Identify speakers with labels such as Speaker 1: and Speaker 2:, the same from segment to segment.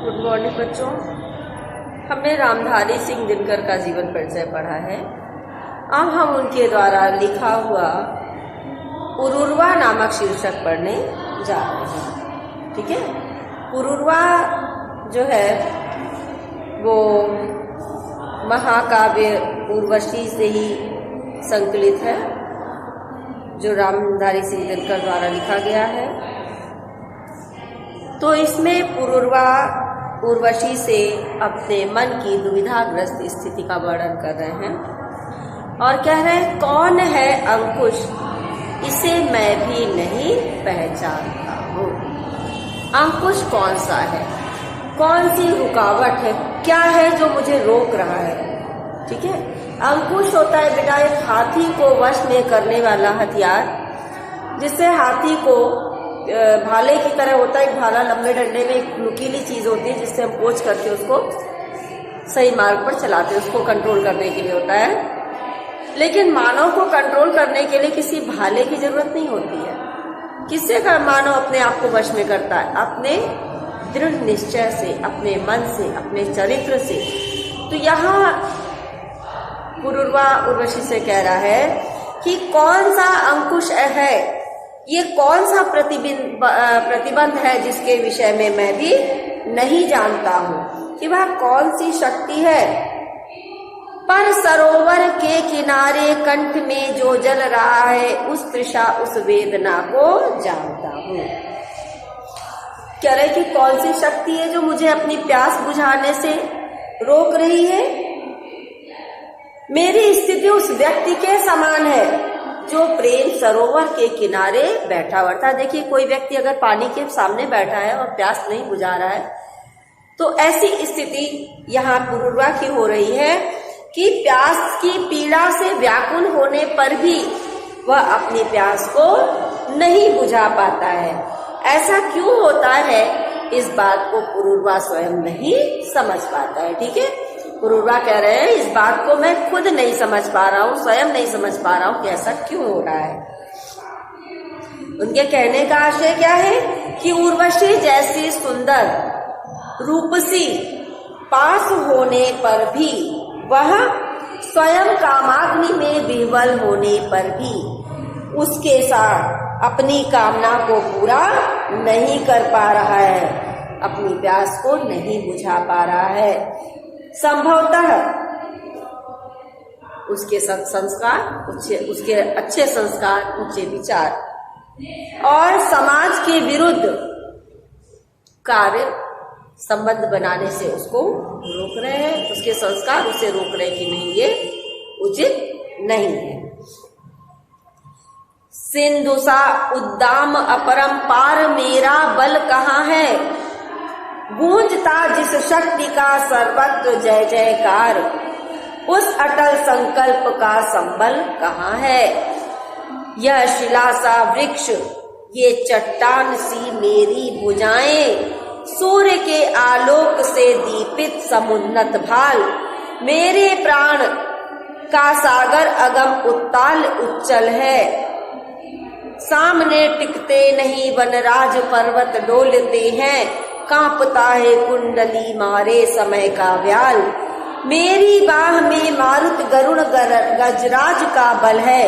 Speaker 1: Good morning बच्चों। हमने रामधारी सिंह दिनकर का जीवन परिचय पढ़ा है। अब हम उनके द्वारा लिखा हुआ पुरूरवा नामक शीर्षक पढ़ने जा रहे हैं। ठीक है। पुरूरवा जो है वो महाकाव्य उर्वशी से ही संकलित है, जो रामधारी सिंह दिनकर द्वारा लिखा गया है। तो इसमें पुरूरवा उर्वशी से अपने मन की दुविधाग्रस्त स्थिति का वर्णन कर रहे हैं और कह रहे हैं, कौन है अंकुश, इसे मैं भी नहीं पहचानता हूँ। अंकुश कौन सा है, कौन सी रुकावट है, क्या है जो मुझे रोक रहा है। ठीक है। अंकुश होता है बेटा एक हाथी को वश में करने वाला हथियार, जिससे हाथी को भाले की तरह होता है। एक भाला लंबे डंडे में एक नुकीली चीज होती है, जिससे हम कोच करके उसको सही मार्ग पर चलाते हैं, उसको कंट्रोल करने के लिए होता है। लेकिन मानव को कंट्रोल करने के लिए किसी भाले की जरूरत नहीं होती है। किससे का मानव अपने आप को वश में करता है? अपने दृढ़ निश्चय से, अपने मन से, अपने चरित्र से। तो यहाँ पुरूरवा उर्वशी से कह रहा है कि कौन सा अंकुश है, ये कौन सा प्रतिबंध है जिसके विषय में मैं भी नहीं जानता हूँ कि वह कौन सी शक्ति है। पर सरोवर के किनारे कंठ में जो जल रहा है, उस तृषा उस वेदना को जानता हूँ। कह रहे कि कौन सी शक्ति है जो मुझे अपनी प्यास बुझाने से रोक रही है। मेरी स्थिति उस व्यक्ति के समान है जो प्रेम सरोवर के किनारे बैठा हुआ था। देखिए, कोई व्यक्ति अगर पानी के सामने बैठा है और प्यास नहीं बुझा रहा है, तो ऐसी स्थिति यहाँ पुरूरवा की हो रही है कि प्यास की पीड़ा से व्याकुल होने पर भी वह अपनी प्यास को नहीं बुझा पाता है। ऐसा क्यों होता है, इस बात को पुरूरवा स्वयं नहीं समझ पाता है। ठीक है। पुरूरवा कह रहे हैं, इस बात को मैं खुद नहीं समझ पा रहा हूँ, स्वयं नहीं समझ पा रहा हूँ कि ऐसा क्यों हो रहा है। उनके कहने का आशय क्या है कि उर्वशी जैसी सुंदर रूपसी पास होने पर भी, वह स्वयं कामाग्नि में विह्वल होने पर भी उसके साथ अपनी कामना को पूरा नहीं कर पा रहा है, अपनी प्यास को नहीं बुझा पा रहा है। संभवतः उसके संस्कार उसके अच्छे संस्कार, ऊंचे विचार और समाज के विरुद्ध कार्य संबंध बनाने से उसको रोक रहे हैं। उसके संस्कार उसे रोक रहे हैं कि नहीं, ये उचित नहीं है। सिंधुसा उद्दाम अपरंपार मेरा बल कहाँ है, गूंजता जिस शक्ति का सर्वत्र जय जयकार, उस अटल संकल्प का संबल कहाँ है। यह शिला सा वृक्ष, ये चट्टान सी मेरी भुजाएं, सूर्य के आलोक से दीपित समुन्नत भाल, मेरे प्राण का सागर अगम उत्ताल उच्चल है। सामने टिकते नहीं वनराज पर्वत डोलते हैं, कांपता है कुंडली मारे समय का व्याल, मेरी बाह में मारुत गरुण गजराज का बल है,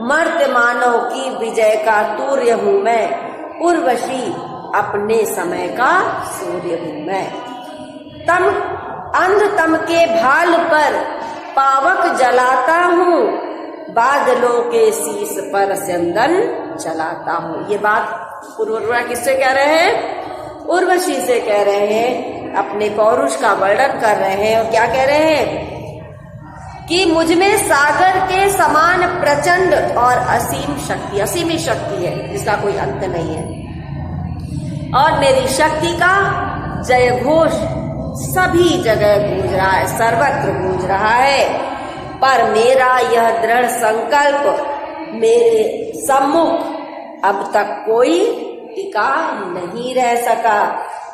Speaker 1: मर्त्य मानव की विजय का तूर्य हूँ मैं, उर्वशी अपने समय का सूर्य हूँ मैं। तम अंध तम के भाल पर पावक जलाता हूँ, बादलों के शीश पर चंदन चलाता हूँ। ये बात पुरूरवा किससे कह रहे हैं? उर्वशी से कह रहे हैं, अपने पौरुष का वर्णन कर रहे हैं। और क्या कह रहे हैं कि मुझमें सागर के समान प्रचंड और असीम ही शक्ति है, जिसका कोई अंत नहीं है। और मेरी शक्ति का जय घोष सभी जगह गूंज रहा है, सर्वत्र गूंज रहा है। पर मेरा यह दृढ़ संकल्प मेरे सम्मुख अब तक कोई टिका नहीं रह सका।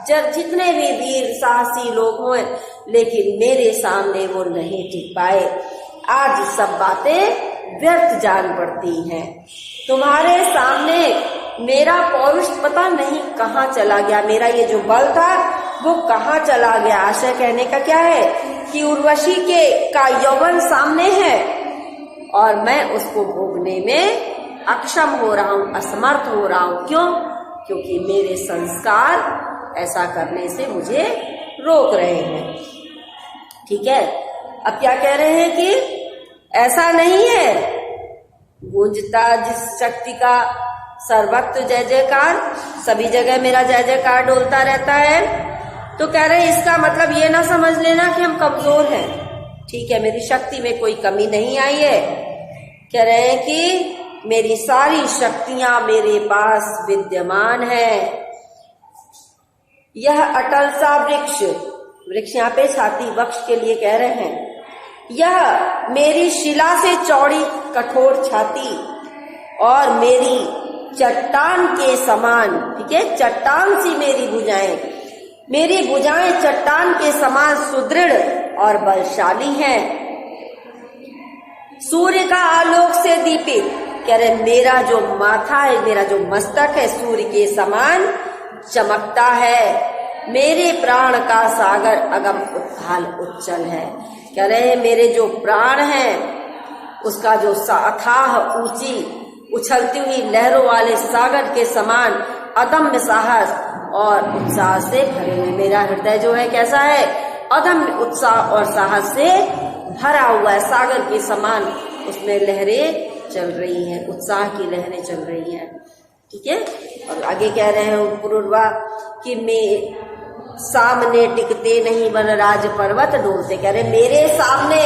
Speaker 1: जब जितने भी वीर साहसी लोग हुए, लेकिन मेरे सामने वो नहीं टिक पाए। आज सब बातें व्यर्थ जान पड़ती हैं। तुम्हारे सामने मेरा पौरुष पता नहीं कहाँ चला गया। मेरा ये जो बल था वो कहाँ चला गया। आशय कहने का क्या है कि उर्वशी का यौवन सामने है और मैं उसको भोगने में अक्षम हो रहा हूं, असमर्थ हो रहा हूं। क्यों? क्योंकि मेरे संस्कार ऐसा करने से मुझे रोक रहे हैं। ठीक है, अब क्या कह रहे हैं कि ऐसा नहीं है, गूंजता जिस शक्ति का सर्वत्र जय जयकार, सभी जगह मेरा जय जयकार डोलता रहता है। तो कह रहे हैं इसका मतलब ये ना समझ लेना कि हम कमजोर हैं। ठीक है, मेरी शक्ति में कोई कमी नहीं आई है। कह रहे हैं कि मेरी सारी शक्तियां मेरे पास विद्यमान है। यह अटल सा वृक्ष, वृक्ष यहाँ पे छाती वृक्ष के लिए कह रहे हैं, यह मेरी शिला से चौड़ी कठोर छाती और मेरी चट्टान के समान, ठीक है, चट्टान सी मेरी भुजाएं, मेरी भुजाएं चट्टान के समान सुदृढ़ और बलशाली हैं। सूर्य का आलोक से दीपित, कह रहे मेरा जो माथा है, मेरा जो मस्तक है सूर्य के समान चमकता है। मेरे प्राण का सागर अगम उत्थाल उच्चल है। कह रहे मेरे जो प्राण हैं उसका जो अथाह ऊंची उछलती हुई लहरों वाले सागर के समान अदम्य साहस और उत्साह से भरे हुए मेरा हृदय जो है कैसा है, अदम्य उत्साह और साहस से भरा हुआ है। सागर के समान उसमें लहरें चल रही हैं, उत्साह की लहरें चल रही हैं। ठीक है, और आगे कह रहे हैं पुरुरवा कि मैं सामने टिकते नहीं वनराज पर्वत डोलते। कह रहे मेरे सामने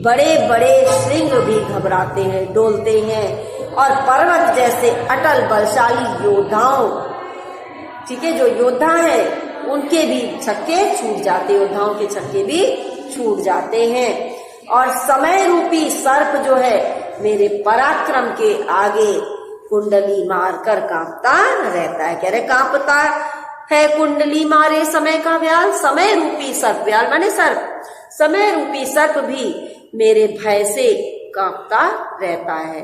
Speaker 1: बड़े बड़े श्रृंग भी घबराते हैं, डोलते हैं, और पर्वत जैसे अटल बलशाली योद्धाओं, ठीक है, जो योद्धा हैं उनके भी छक्के छूट जाते, योद्धाओं के छक्के भी छूट जाते हैं। और समय रूपी सर्प जो है मेरे पराक्रम के आगे कुंडली मारकर कांपता रहता है। कह रहे कांपता है कुंडली मारे समय का व्याल, समय रूपी सर्प, व्याल माने सर्प, समय रूपी सर्प भी मेरे भय से कांपता रहता है।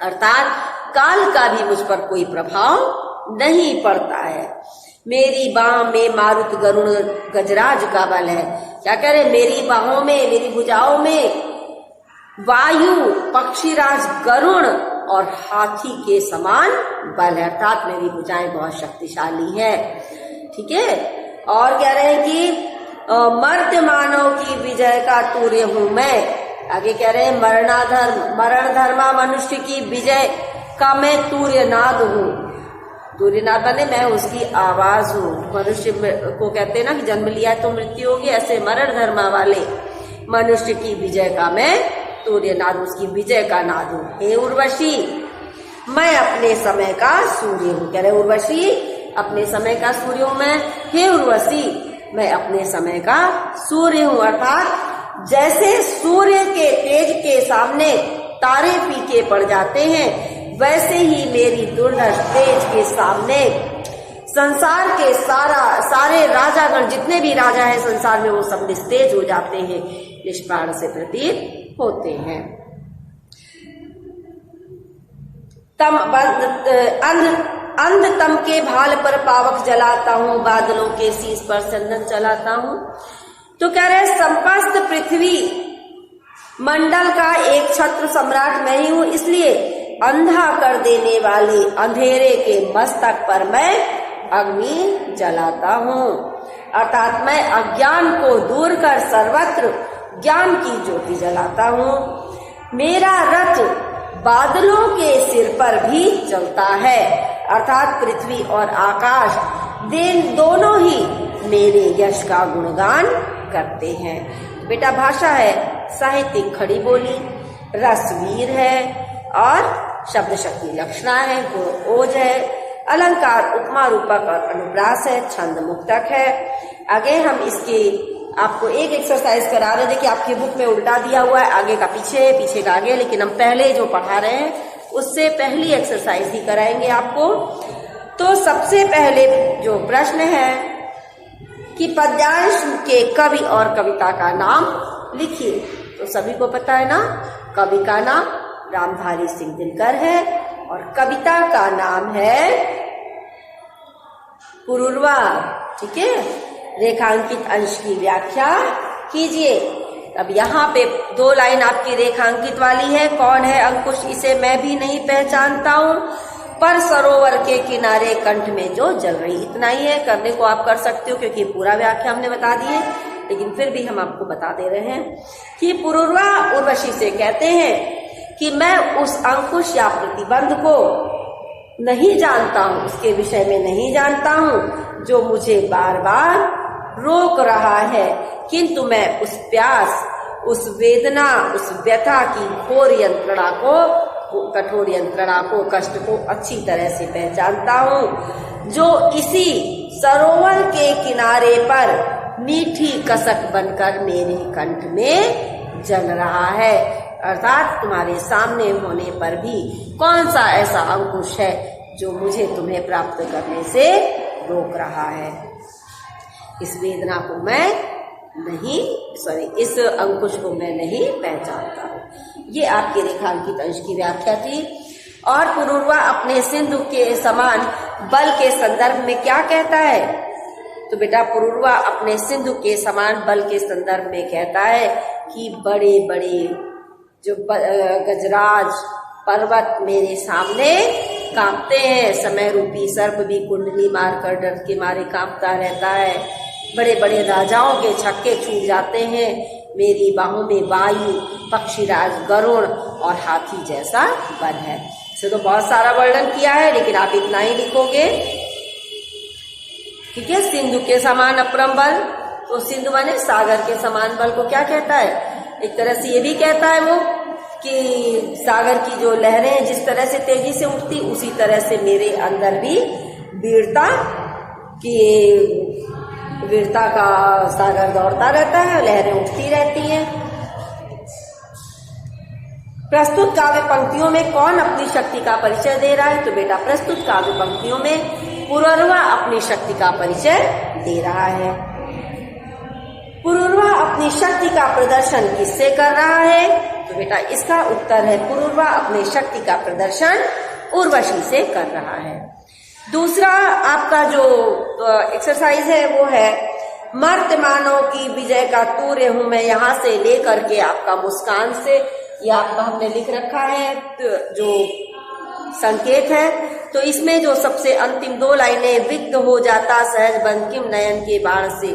Speaker 1: अर्थात काल का भी मुझ पर कोई प्रभाव नहीं पड़ता है। मेरी बाह में मारुत गरुण गजराज का बल है। क्या कह रहे मेरी बाहों में, मेरी भुजाओं में वायु पक्षीराज गरुण और हाथी के समान बल है। अर्थात मेरी भुजाएं बहुत शक्तिशाली है। ठीक है, और कह रहे हैं कि मर्त्य मानव की विजय का तूर्य हूं मैं। आगे कह रहे हैं मरण धर्मा मनुष्य की विजय का मैं तूर्यनाद हूँ। तूर्यनाद माने मैं उसकी आवाज हूँ। मनुष्य को कहते हैं ना कि जन्म लिया तो मृत्यु होगी, ऐसे मरण धर्मा वाले मनुष्य की विजय का मैं तूर्यनाद, उसकी विजय का नाद हूँ। हे उर्वशी, मैं अपने समय का सूर्य हूँ। कह रहे उर्वशी अपने समय का सूर्य हूँ मैं। हे उर्वशी, मैं अपने समय का सूर्य हूँ। अर्थात जैसे सूर्य के तेज के सामने तारे फीके पड़ जाते हैं, वैसे ही मेरी दुर्धर्ष तेज के सामने संसार के सारे राजागण, जितने भी राजा हैं संसार में, वो सब निस्तेज हो जाते हैं, निष्प्राण से प्रतीत होते हैं। अंध तम के भाल पर पावक जलाता हूँ, बादलों के शीश पर चंदन चलाता हूँ। तो कह रहे संपस्त पृथ्वी मंडल का एक छत्र सम्राट मैं ही हूँ, इसलिए अंधा कर देने वाले अंधेरे के मस्तक पर मैं अग्नि जलाता हूँ। अर्थात मैं अज्ञान को दूर कर सर्वत्र ज्ञान की ज्योति जलाता हूँ। मेरा रथ बादलों के सिर पर भी चलता है। अर्थात पृथ्वी और आकाश दोनों ही मेरे यश का गुणगान करते हैं। बेटा भाषा है साहित्यिक खड़ी बोली, रसवीर है और शब्द शक्ति लक्षणा है, ओज है, अलंकार उपमा रूपक और अनुप्रास है, छंद मुक्तक है। आगे हम इसके आपको एक एक्सरसाइज करा रहे हैं। देखिए आपकी बुक में उल्टा दिया हुआ है, आगे का पीछे, पीछे का आगे, लेकिन हम पहले जो पढ़ा रहे हैं उससे पहली एक्सरसाइज ही कराएंगे आपको। तो सबसे पहले जो प्रश्न है कि पद्यांश के कवि और कविता का नाम लिखिए। तो सभी को पता है ना, कवि का नाम रामधारी सिंह दिनकर है और कविता का नाम है पुरूरवा, ठीक है, रेखांकित अंश की व्याख्या कीजिए। अब यहाँ पे 2 लाइन आपकी रेखांकित वाली है। कौन है अंकुश, इसे मैं भी नहीं पहचानता हूँ, पर सरोवर के किनारे कंठ में जो जल रही। इतना ही है, करने को आप कर सकते हो क्योंकि पूरा व्याख्या हमने बता दी है, लेकिन फिर भी हम आपको बता दे रहे हैं कि पुरूरवा उर्वशी से कहते हैं कि मैं उस अंकुश या प्रतिबंध को नहीं जानता हूँ, उसके विषय में नहीं जानता हूँ जो मुझे बार बार रोक रहा है, किंतु मैं उस प्यास, उस वेदना, उस व्यथा की घोर यंत्रणा को, कठोर यंत्रणा को, कष्ट को अच्छी तरह से पहचानता हूँ, जो इसी सरोवर के किनारे पर मीठी कसक बनकर मेरे कंठ में जल रहा है। अर्थात तुम्हारे सामने होने पर भी कौन सा ऐसा अंकुश है जो मुझे तुम्हें प्राप्त करने से रोक रहा है। इस वेदना को मैं नहीं, इस अंकुश को मैं नहीं पहचानता हूँ। ये आपके रेखांकित अंश की व्याख्या थी। और पुरूरवा अपने सिंधु के समान बल के संदर्भ में क्या कहता है? तो बेटा पुरूरवा अपने सिंधु के समान बल के संदर्भ में कहता है कि बड़े बड़े जो गजराज पर्वत मेरे सामने कांपते हैं। समय रूपी सर्प भी कुंडली मारकर डर के मारे कांपता रहता है। बड़े बड़े राजाओं के छक्के छूट जाते हैं। मेरी बाहों में वायु, पक्षीराज गरुड़ और हाथी जैसा बल है। इसे तो बहुत सारा वर्णन किया है, लेकिन आप इतना ही लिखोगे, ठीक है। सिंधु के समान अपरम बल, तो सिंधु माने सागर के समान बल को क्या कहता है? एक तरह से ये भी कहता है वो कि सागर की जो लहरें जिस तरह से तेजी से उठती, उसी तरह से मेरे अंदर भी वीरता का सागर दौड़ता रहता है, लहरें उठती रहती हैं। प्रस्तुत काव्य पंक्तियों में कौन अपनी शक्ति का परिचय दे रहा है? तो बेटा प्रस्तुत काव्य पंक्तियों में पुरूरवा अपनी शक्ति का परिचय दे रहा है। पुरूरवा अपनी शक्ति का प्रदर्शन किससे कर रहा है? तो बेटा इसका उत्तर है पुरूरवा अपनी शक्ति का प्रदर्शन उर्वशी से कर रहा है। दूसरा आपका जो एक्सरसाइज है वो है मर्त्यमानों की विजय का तूर्य हूं मैं, यहाँ से लेकर के आपका मुस्कान से, ये आपका हमने लिख रखा है तो जो संकेत है। तो इसमें जो सबसे अंतिम 2 लाइनें, विग्ध हो जाता सहज बंकिम नयन के बाण से,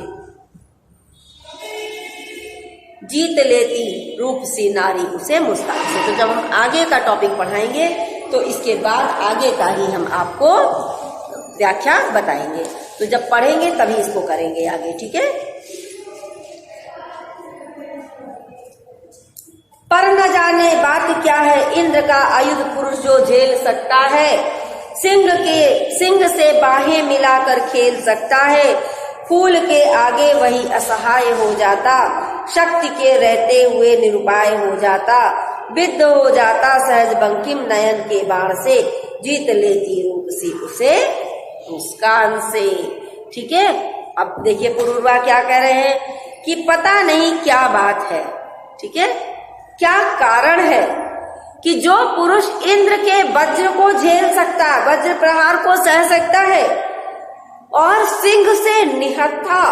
Speaker 1: जीत लेती रूप सी नारी उसे मुस्कान से। तो जब हम आगे का टॉपिक पढ़ाएंगे तो इसके बाद आगे का ही हम आपको व्याख्या बताएंगे। तो जब पढ़ेंगे तभी इसको करेंगे आगे, ठीक है। पर न जाने बात क्या है, इंद्र का आयुध पुरुष जो झेल सकता है, सिंह से बाहें मिलाकर खेल सकता है, फूल के आगे वही असहाय हो जाता, शक्ति के रहते हुए निरुपाय हो जाता, विद्ध हो जाता सहज बंकिम नयन के बाण से, जीत लेती रूप सी उसे मुस्कान से। ठीक है। अब देखिए पुरूरवा क्या कह रहे हैं कि पता नहीं क्या बात है, ठीक है, क्या कारण है कि जो पुरुष इंद्र के वज्र को झेल सकता है, वज्र प्रहार को सह सकता है और सिंह से निहत्था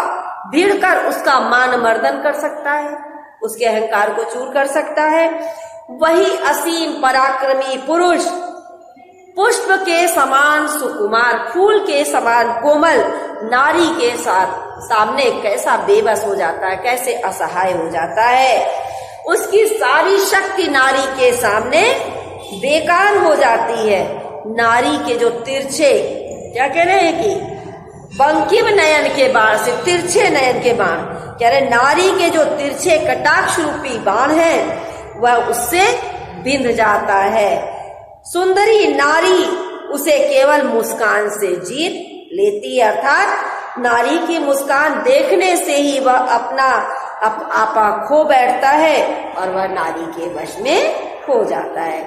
Speaker 1: भिड़कर उसका मान मर्दन कर सकता है, उसके अहंकार को चूर कर सकता है, वही असीम पराक्रमी पुरुष पुष्प के समान सुकुमार, फूल के समान कोमल नारी के सामने कैसा बेबस हो जाता है, कैसे असहाय हो जाता है। उसकी सारी शक्ति नारी के सामने बेकार हो जाती है। नारी के जो तिरछे, क्या कह रहे हैं कि बंकिम नयन के बाण से, तिरछे नयन के बाण कह रहे, नारी के जो तिरछे कटाक्ष रूपी बाण है वह उससे बिंध जाता है। सुंदरी नारी उसे केवल मुस्कान से जीत लेती है, अर्थात नारी की मुस्कान देखने से ही वह अपना आपा खो बैठता है और वह नारी के वश में हो जाता है।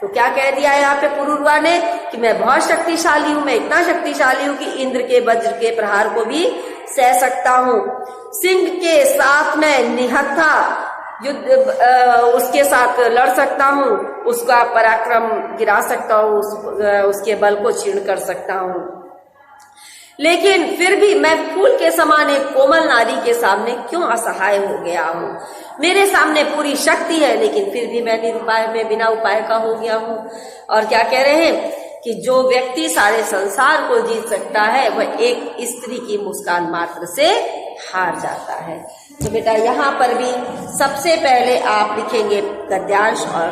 Speaker 1: तो क्या कह दिया है यहाँ पे पुरूरवा ने कि मैं बहुत शक्तिशाली हूँ, मैं इतना शक्तिशाली हूँ कि इंद्र के वज्र के प्रहार को भी सह सकता हूँ, सिंह के साथ में निहत्था युद्ध उसके साथ लड़ सकता हूँ, उसका पराक्रम गिरा सकता हूँ, उसके बल को क्षीण कर सकता हूँ। लेकिन फिर भी मैं फूल के समान एक कोमल नारी के सामने क्यों असहाय हो गया हूँ। मेरे सामने पूरी शक्ति है, लेकिन फिर भी मैं निरुपाय में बिना उपाय का हो गया हूँ। और क्या कह रहे हैं कि जो व्यक्ति सारे संसार को जीत सकता है वह एक स्त्री की मुस्कान मात्र से हार जाता है। तो बेटा यहाँ पर भी सबसे पहले आप लिखेंगे गद्यांश और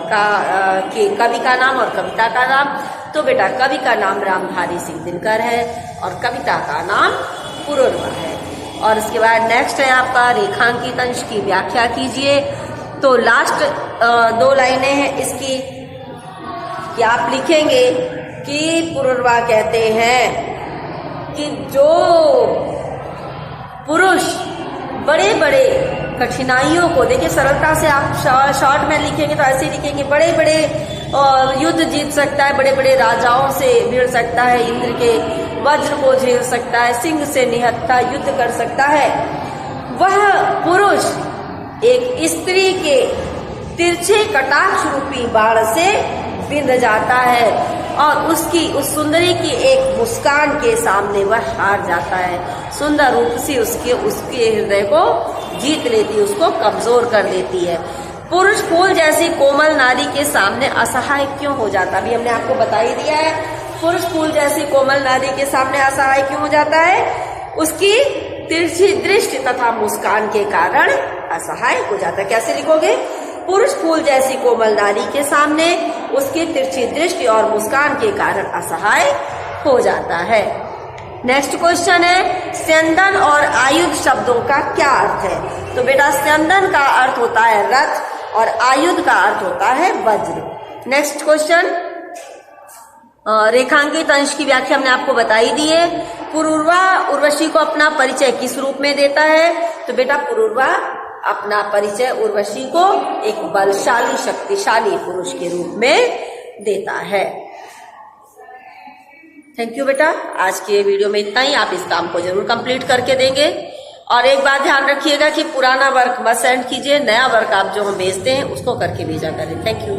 Speaker 1: कवि का नाम और कविता का नाम। तो बेटा कवि का नाम रामधारी सिंह दिनकर है और कविता का नाम पुरुरवा है। और इसके बाद नेक्स्ट है आपका रेखांकित अंश की व्याख्या कीजिए। तो लास्ट 2 लाइनें हैं इसकी कि आप लिखेंगे कि पुरुरवा कहते हैं कि जो पुरुष बड़े बड़े कठिनाइयों को, देखिए सरलता से आप शॉर्ट में लिखेंगे तो ऐसे लिखेंगे, बड़े बड़े युद्ध जीत सकता है, बड़े बड़े राजाओं से भिड़ सकता है, इंद्र के वज्र को झेल सकता है, सिंह से निहत्था युद्ध कर सकता है, वह पुरुष एक स्त्री के तिरछे कटाक्ष रूपी बाण से बिंध जाता है और उसकी उस सुंदरी की एक मुस्कान के सामने वह हार जाता है। सुंदर रूप से उसके हृदय को जीत लेती है, उसको कमजोर कर देती है। पुरुष फूल जैसी कोमल नारी के सामने असहाय क्यों हो जाता, अभी हमने आपको बता ही दिया है। पुरुष फूल जैसी कोमल नारी के सामने असहाय क्यों हो जाता है? उसकी तिरछी दृष्टि तथा मुस्कान के कारण असहाय हो जाता है। कैसे लिखोगे? पुरुष फूल जैसी कोमल नारी के सामने उसकी तिरछी दृष्टि और मुस्कान के कारण असहाय हो जाता है। नेक्स्ट क्वेश्चन है स्यंदन और आयुध शब्दों का क्या अर्थ है? तो बेटा स्यंदन का अर्थ होता है रथ और आयुध का अर्थ होता है वज्र। नेक्स्ट क्वेश्चन, रेखांकित अंश की व्याख्या हमने आपको बताई दी है। पुरुरवा उर्वशी को अपना परिचय किस रूप में देता है? तो बेटा पुरुरवा अपना परिचय उर्वशी को एक बलशाली शक्तिशाली पुरुष के रूप में देता है। थैंक यू बेटा, आज के वीडियो में इतना ही। आप इस काम को जरूर कंप्लीट करके देंगे। और एक बात ध्यान रखिएगा कि पुराना वर्क मत सेंड कीजिए, नया वर्क आप जो हम भेजते हैं उसको करके भेजा करें। Thank you.